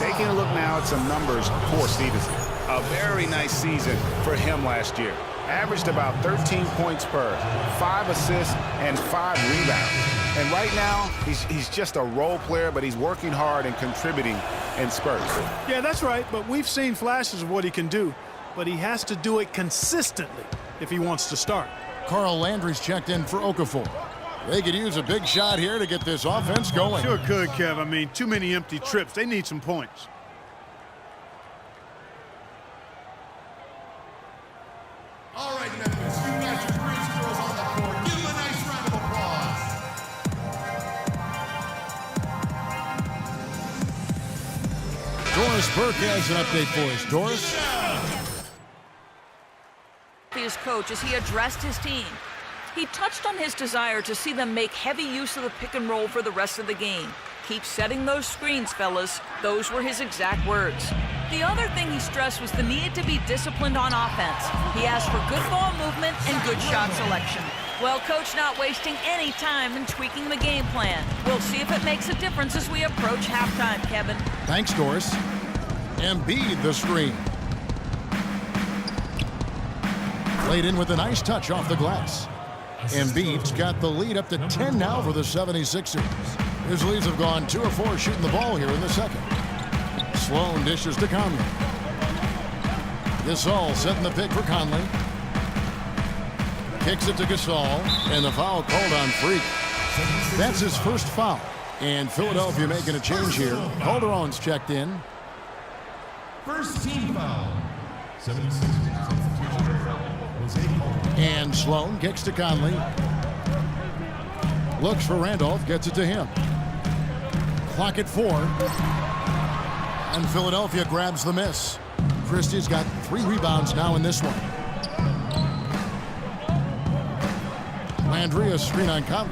Taking a look now at some numbers for Stevenson. A very nice season for him last year. Averaged about 13 points per, 5 assists, and 5 rebounds. And right now, he's just a role player, but he's working hard and contributing in spurts. Yeah, that's right, but we've seen flashes of what he can do, but he has to do it consistently if he wants to start. Carl Landry's checked in for Okafor. They could use a big shot here to get this offense going. Sure could, Kev. I mean, too many empty trips. They need some points. All right, Memphis, you got your great girls on the court. Give them a nice round of applause. Doris Burke has an update for us. Doris? His coach as he addressed his team. He touched on his desire to see them make heavy use of the pick and roll for the rest of the game. Keep setting those screens, fellas. Those were his exact words. The other thing he stressed was the need to be disciplined on offense. He asked for good ball movement and good shot selection. Well, coach not wasting any time in tweaking the game plan. We'll see if it makes a difference as we approach halftime, Kevin. Thanks, Doris. Embiid the screen. Played in with a nice touch off the glass. Embiid's got the lead up to 10 now for the 76ers. His leads have gone 2 of 4 shooting the ball here in the second. Sloan dishes to Conley. Gasol setting the pick for Conley. Kicks it to Gasol, and the foul called on Freak. That's his first foul. And Philadelphia making a change here. Calderon's checked in. First team foul. 76ers. And Sloan kicks to Conley. Looks for Randolph, gets it to him. Clock at 4. And Philadelphia grabs the miss. Christie's got 3 rebounds now in this one. Landry, a screen on Conley.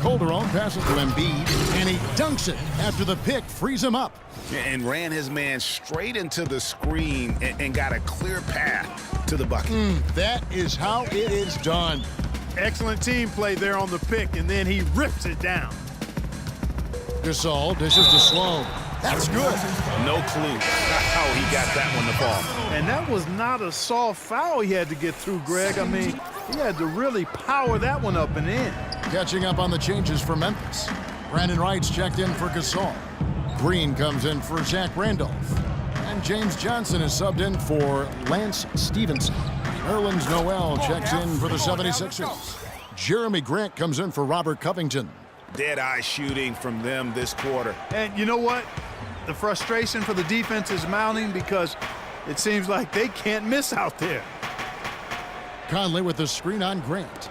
Calderon passes to Embiid, and he dunks it after the pick frees him up. And ran his man straight into the screen and got a clear path to the bucket. That is how it is done. Excellent team play there on the pick, and then he rips it down. Gasol dishes to Sloan. That's good. No clue how he got that one to fall. And that was not a soft foul he had to get through, Greg. I mean, he had to really power that one up and in. Catching up on the changes for Memphis. Brandon Wright's checked in for Gasol. Green comes in for Zach Randolph. And James Johnson is subbed in for Lance Stevenson. Nerlens Noel checks in for the 76ers. Jeremy Grant comes in for Robert Covington. Dead-eye shooting from them this quarter. And you know what? The frustration for the defense is mounting because it seems like they can't miss out there. Conley with the screen on Grant.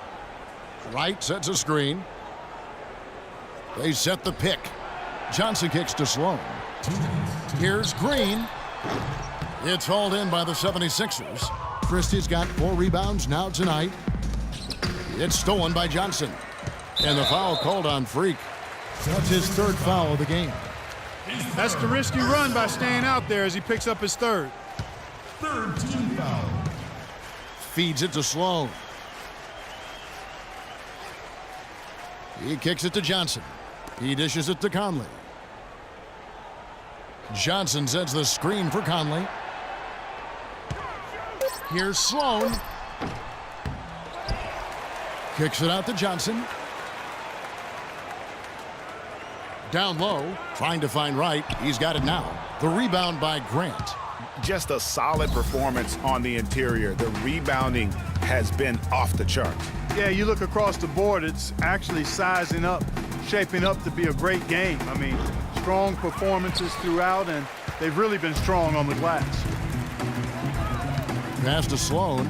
Wright sets a screen. They set the pick. Johnson kicks to Sloan. Here's Green. It's hauled in by the 76ers. Christie's got 4 rebounds now tonight. It's stolen by Johnson. And the foul called on Freak. That's his 3rd foul of the game. That's the risky run by staying out there as he picks up his 3rd. Third team foul. Feeds it to Sloan. He kicks it to Johnson. He dishes it to Conley. Johnson sets the screen for Conley. Here's Sloan. Kicks it out to Johnson. Down low, trying to find Wright. He's got it now. The rebound by Grant. Just a solid performance on the interior. The rebounding has been off the charts. Yeah, you look across the board, it's actually sizing up, shaping up to be a great game. I mean, strong performances throughout, and they've really been strong on the glass. Pass to Sloan.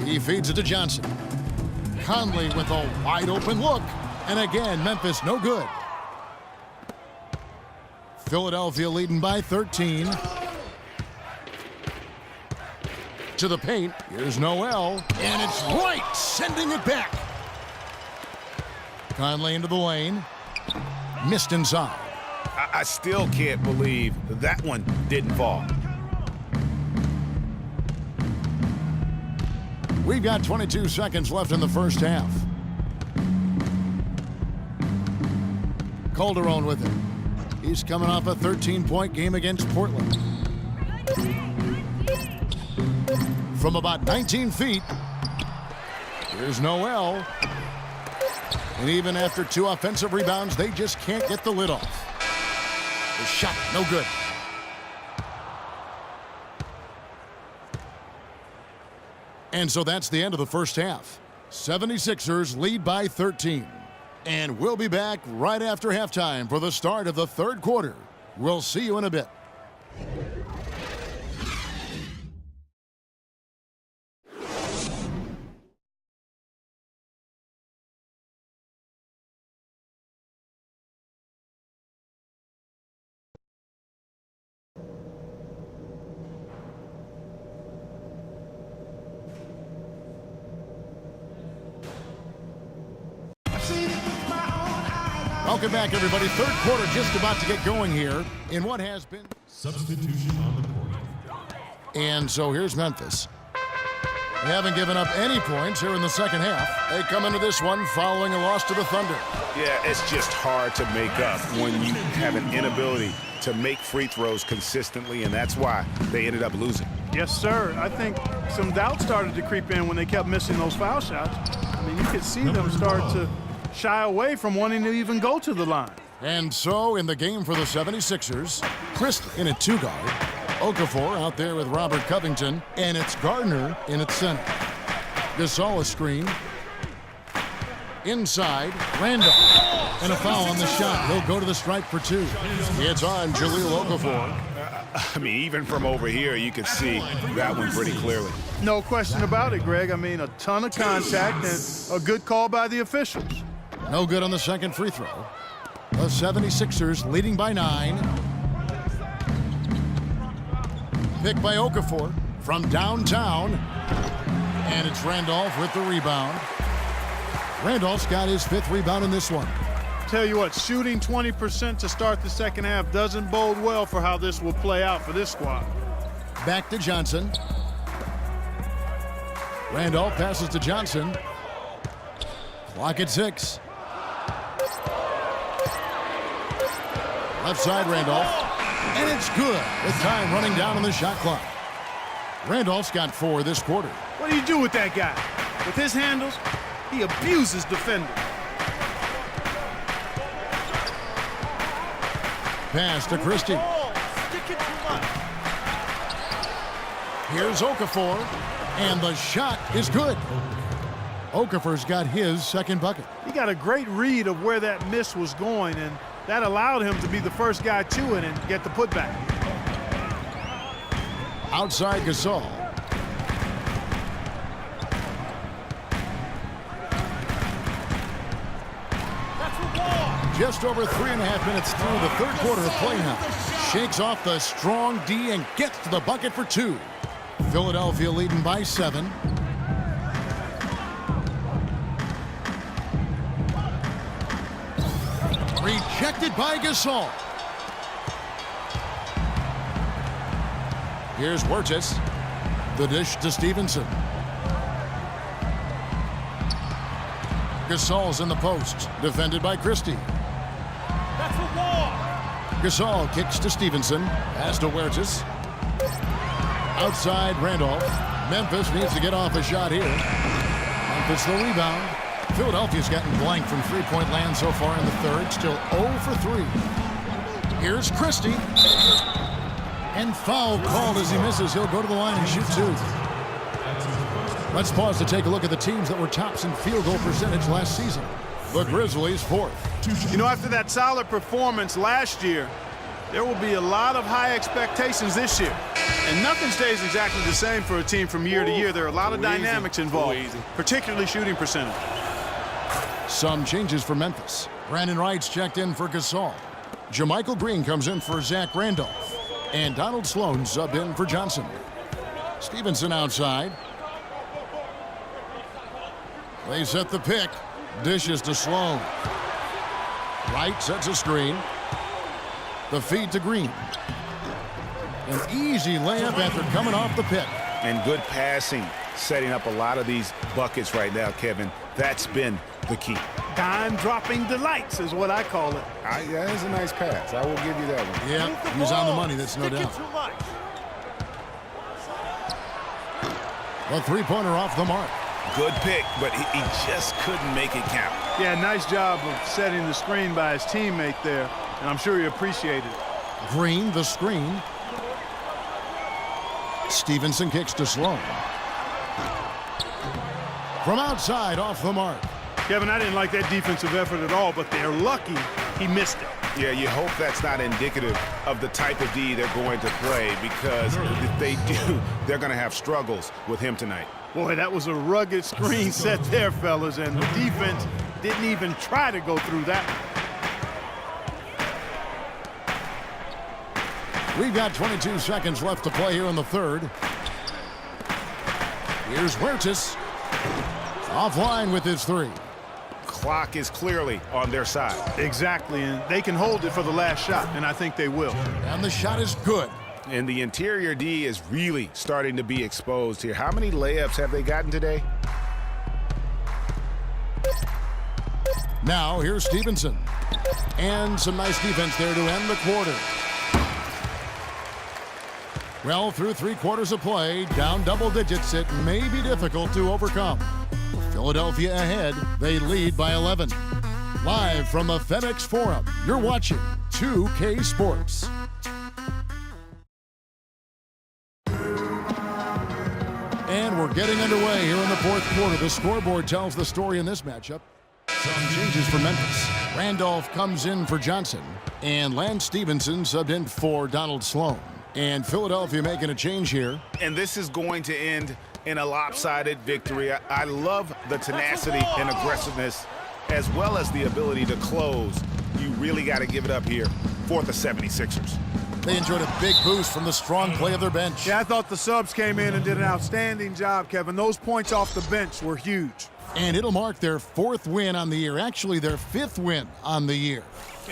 He feeds it to Johnson. Conley with a wide open look. And again, Memphis no good. Philadelphia leading by 13. To the paint. Here's Noel. And it's Wright sending it back. Conley into the lane. Missed inside. I still can't believe that one didn't fall. We've got 22 seconds left in the first half. Calderon with it. He's coming off a 13-point game against Portland. From about 19 feet, here's Noel. And even after 2 offensive rebounds, they just can't get the lid off. The shot, no good. And so that's the end of the first half. 76ers lead by 13. And we'll be back right after halftime for the start of the third quarter. We'll see you in a bit. Welcome back, everybody. Third quarter just about to get going here in what has been Substitution on the court. And so here's Memphis. They haven't given up any points here in the second half. They come into this one following a loss to the Thunder. Yeah, it's just hard to make up when you have an inability to make free throws consistently, and that's why they ended up losing. Yes, sir. I think some doubt started to creep in when they kept missing those foul shots. I mean, you could see them start to shy away from wanting to even go to the line. And so in the game for the 76ers, Christie in at 2-guard, Okafor out there with Robert Covington, and it's Gardner in at center. Gasol a screen. Inside, Randolph. And a foul on the shot. He'll go to the stripe for 2. It's on Jahlil Okafor. I mean, even from over here, you can see that one pretty clearly. No question about it, Greg. I mean, a ton of contact and a good call by the officials. No good on the second free throw. The 76ers leading by 9. Pick by Okafor from downtown. And it's Randolph with the rebound. Randolph's got his 5th rebound in this one. Tell you what, shooting 20% to start the second half doesn't bode well for how this will play out for this squad. Back to Johnson. Randolph passes to Johnson. Clock at 6. Left side, Randolph. And it's good with time running down on the shot clock. Randolph's got 4 this quarter. What do you do with that guy? With his handles, he abuses defenders. Pass to Christie. Here's Okafor, and the shot is good. Okafor's got his 2nd bucket. He got a great read of where that miss was going, and that allowed him to be the first guy to it and get the putback. Outside Gasol. Just over 3.5 minutes through the third quarter of play now. Shakes off the strong D and gets to the bucket for 2. Philadelphia leading by 7. Rejected by Gasol. Here's Wirtz. The dish to Stevenson. Gasol's in the post, defended by Christie. Gasol kicks to Stevenson. Pass to Wirtz. Outside Randolph. Memphis needs to get off a shot here. Memphis the rebound. Philadelphia's gotten blank from three-point land so far in the third. Still 0 for 3. Here's Christie. And foul called as he misses. He'll go to the line and shoot 2. Let's pause to take a look at the teams that were tops in field goal percentage last season. The Grizzlies 4th. You know, after that solid performance last year, there will be a lot of high expectations this year. And nothing stays exactly the same for a team from year to year. There are a lot of dynamics involved, particularly shooting percentage. Some changes for Memphis. Brandon Wright's checked in for Gasol. JaMychal Green comes in for Zach Randolph. And Donald Sloan subbed in for Johnson. Stevenson outside. They set the pick. Dishes to Sloan. Wright sets a screen. The feed to Green. An easy layup after coming off the pick. And good passing, setting up a lot of these buckets right now, Kevin. That's been the key. Dime-dropping delights is what I call it. That is a nice pass. I will give you that one. Yeah, he was on the money, that's no doubt. A three-pointer off the mark. Good pick, but he just couldn't make it count. Yeah, nice job of setting the screen by his teammate there, and I'm sure he appreciated it. Green, the screen. Stevenson kicks to Sloan. From outside, off the mark. Kevin, I didn't like that defensive effort at all, but they're lucky he missed it. Yeah, you hope that's not indicative of the type of D they're going to play, because if they do, they're going to have struggles with him tonight. Boy, that was a rugged screen set there, fellas, and the defense didn't even try to go through that. We've got 22 seconds left to play here in the third. Here's Huertas. Offline with his three. Clock is clearly on their side. Exactly, and they can hold it for the last shot, and I think they will. And the shot is good. And the interior D is really starting to be exposed here. How many layups have they gotten today? Now here's Stevenson. And some nice defense there to end the quarter. Well, through 3 quarters of play, down double digits, it may be difficult to overcome. Philadelphia ahead, they lead by 11. Live from the FedEx Forum, you're watching 2K Sports. And we're getting underway here in the fourth quarter. The scoreboard tells the story in this matchup. Some changes for Memphis. Randolph comes in for Johnson, and Lance Stevenson subbed in for Donald Sloan. And Philadelphia making a change here. And this is going to end in a lopsided victory. I love the tenacity and aggressiveness, as well as the ability to close. You really got to give it up here for the 76ers. They enjoyed a big boost from the strong play of their bench. Yeah, I thought the subs came in and did an outstanding job, Kevin. Those points off the bench were huge. And it'll mark their 4th win on the year, actually their 5th win on the year.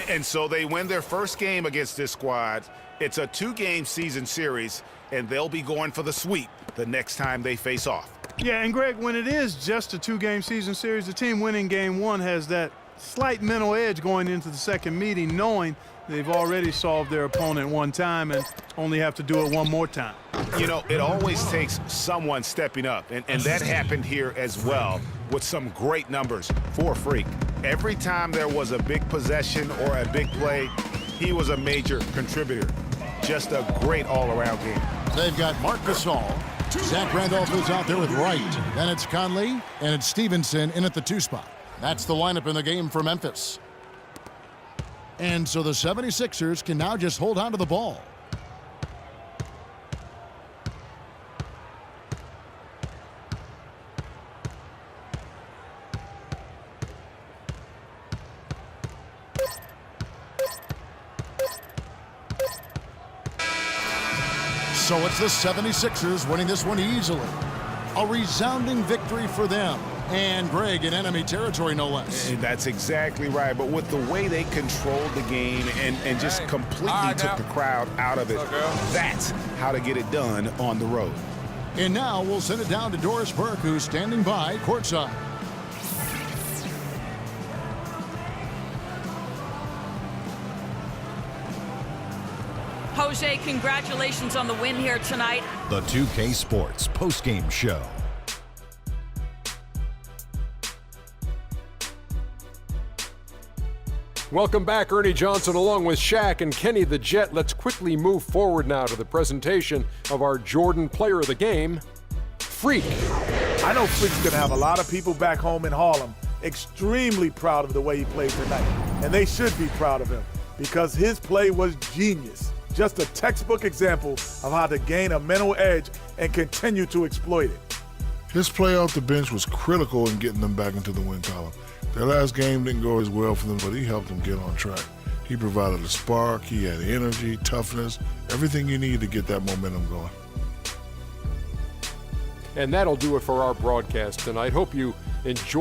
And so they win their first game against this squad. It's a 2-game season series, and they'll be going for the sweep the next time they face off. Yeah, and Greg, when it is just a 2-game season series, the team winning game 1 has that slight mental edge going into the second meeting, knowing they've already solved their opponent one time and only have to do it one more time. You know, it always takes someone stepping up, and that happened here as well with some great numbers for Freak. Every time there was a big possession or a big play, he was a major contributor. Just a great all-around game. They've got Marc Gasol. Zach Randolph is out there with Wright. Then it's Conley, and it's Stevenson in at the 2 spot. That's the lineup in the game for Memphis. And so the 76ers can now just hold on to the ball. So it's the 76ers winning this one easily. A resounding victory for them. And Greg in enemy territory, no less. And that's exactly right. But with the way they controlled the game and just completely took the crowd out of it, that's how to get it done on the road. And now we'll send it down to Doris Burke, who's standing by courtside. Jose, congratulations on the win here tonight. The 2K Sports postgame show. Welcome back, Ernie Johnson, along with Shaq and Kenny the Jet. Let's quickly move forward now to the presentation of our Jordan Player of the Game, Freak. I know Freak's going to have a lot of people back home in Harlem extremely proud of the way he played tonight. And they should be proud of him because his play was genius. Just a textbook example of how to gain a mental edge and continue to exploit it. His play off the bench was critical in getting them back into the win column. Their last game didn't go as well for them, but he helped them get on track. He provided a spark, he had energy, toughness, everything you need to get that momentum going. And that'll do it for our broadcast tonight. Hope you enjoy.